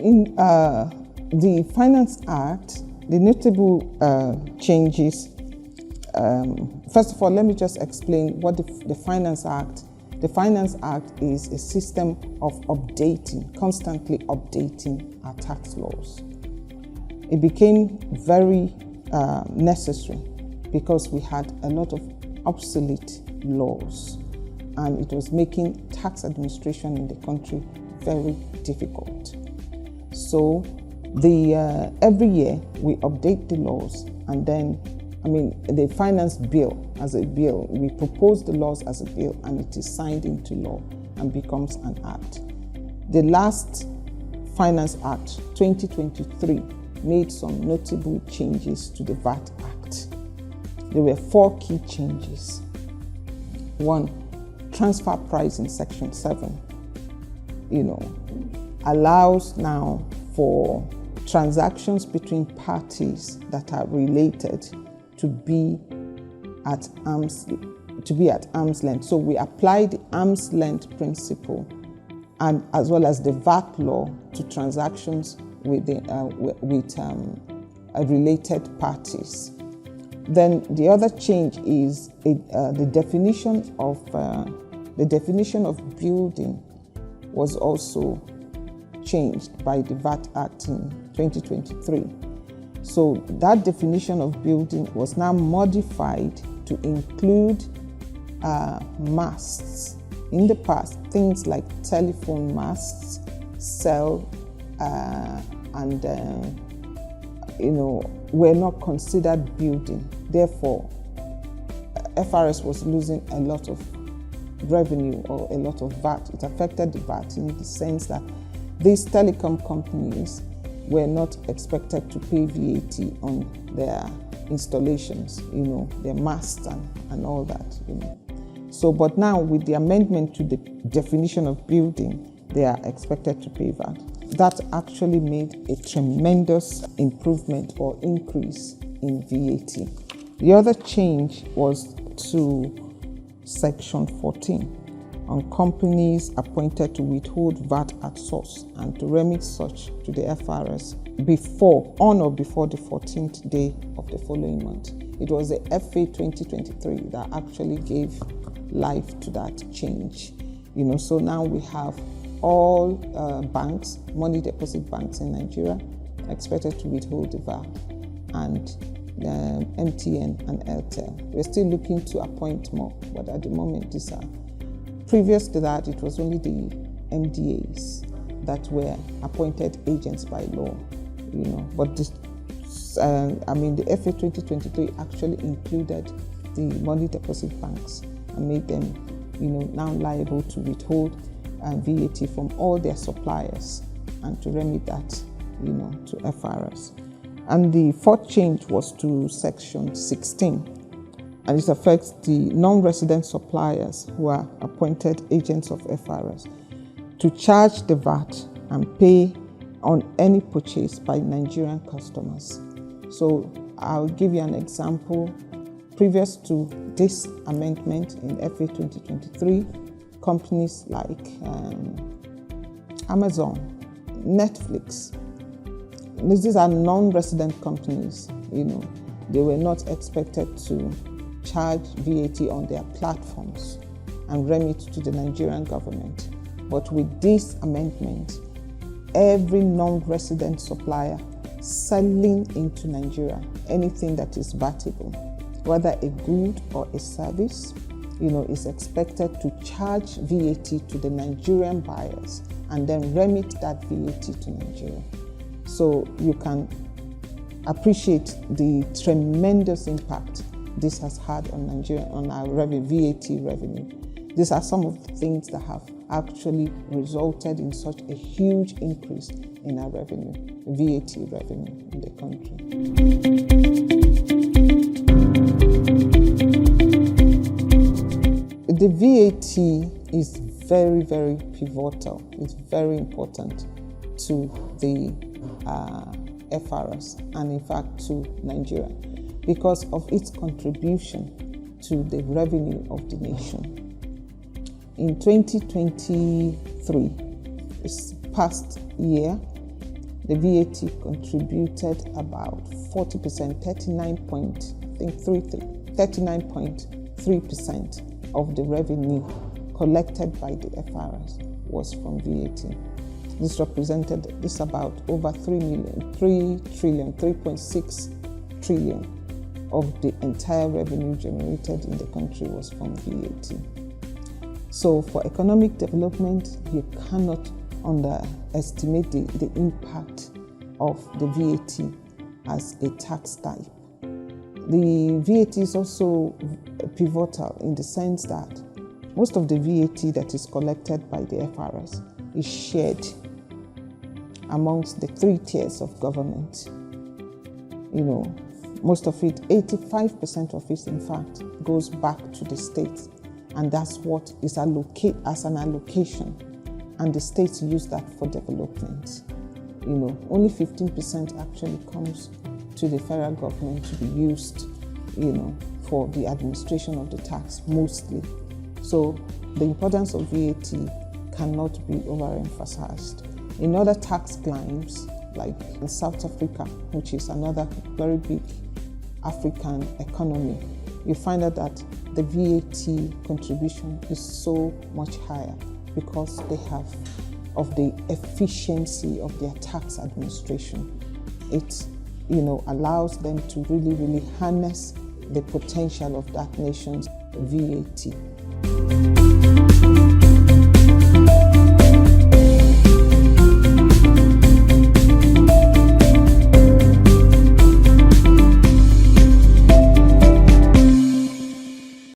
in the Finance Act, the notable changes, first of all, let me just explain what the Finance Act. The Finance Act is a system of constantly updating our tax laws. It became very necessary because we had a lot of obsolete laws, and it was making tax administration in the country very difficult. So every year we update the laws, and then the finance bill as a bill, we propose the laws as a bill, and it is signed into law and becomes an act. The last Finance Act 2023 made some notable changes to the VAT Act. There were 4 key changes. 1, transfer price in Section 7, allows now for transactions between parties that are related to be at arm's length. So we apply the arm's length principle, and as well as the VAT law, to transactions with related parties. Then the other change is the definition of building was also changed by the VAT Act in 2023. So that definition of building was now modified to include masts. In the past, things like telephone masts, cell, were not considered building. Therefore, FRS was losing a lot of revenue or a lot of VAT. It affected the VAT in the sense that these telecom companies were not expected to pay VAT on their installations, their masts and all that, So, but now with the amendment to the definition of building, they are expected to pay VAT. That actually made a tremendous improvement or increase in VAT. The other change was to Section 14 on companies appointed to withhold VAT at source and to remit such to the FRS on or before the 14th day of the following month. It was the FA 2023 that actually gave life to that change. So now we have all banks, money deposit banks in Nigeria, expected to withhold the VAT, and MTN and Airtel. We're still looking to appoint more, but at the moment, these are. Previous to that, it was only the MDAs that were appointed agents by law, But this, the FA 2023 actually included the money deposit banks and made them, now liable to withhold VAT from all their suppliers and to remit that, to FRS. And the 4th change was to Section 16, and it affects the non-resident suppliers who are appointed agents of FRS to charge the VAT and pay on any purchase by Nigerian customers. So I'll give you an example. Previous to this amendment in FA 2023, companies like Amazon, Netflix, these are non-resident companies, they were not expected to charge VAT on their platforms and remit to the Nigerian government. But with this amendment, every non-resident supplier selling into Nigeria, anything that is VATable, whether a good or a service, is expected to charge VAT to the Nigerian buyers and then remit that VAT to Nigeria. So you can appreciate the tremendous impact this has had on Nigeria, on our VAT revenue. These are some of the things that have actually resulted in such a huge increase in our revenue, VAT revenue in the country. The VAT is very, very pivotal. It's very important to the FRS and in fact to Nigeria because of its contribution to the revenue of the nation. In 2023, this past year, the VAT contributed about 40%, 39.3% of the revenue collected by the FRS was from VAT. This represented about over 3.6 trillion of the entire revenue generated in the country was from VAT. So for economic development, you cannot underestimate the impact of the VAT as a tax type. The VAT is also pivotal in the sense that most of the VAT that is collected by the FRS is shared amongst the 3 tiers of government. Most of it, 85% of it, in fact, goes back to the states, and that's what is allocated as an allocation, and the states use that for development. Only 15% actually comes to the federal government to be used, for the administration of the tax mostly. So the importance of VAT cannot be overemphasized. In other tax climes, like in South Africa, which is another very big African economy, you find out that the VAT contribution is so much higher because they have of the efficiency of their tax administration. It allows them to really harness the potential of that nation's VAT.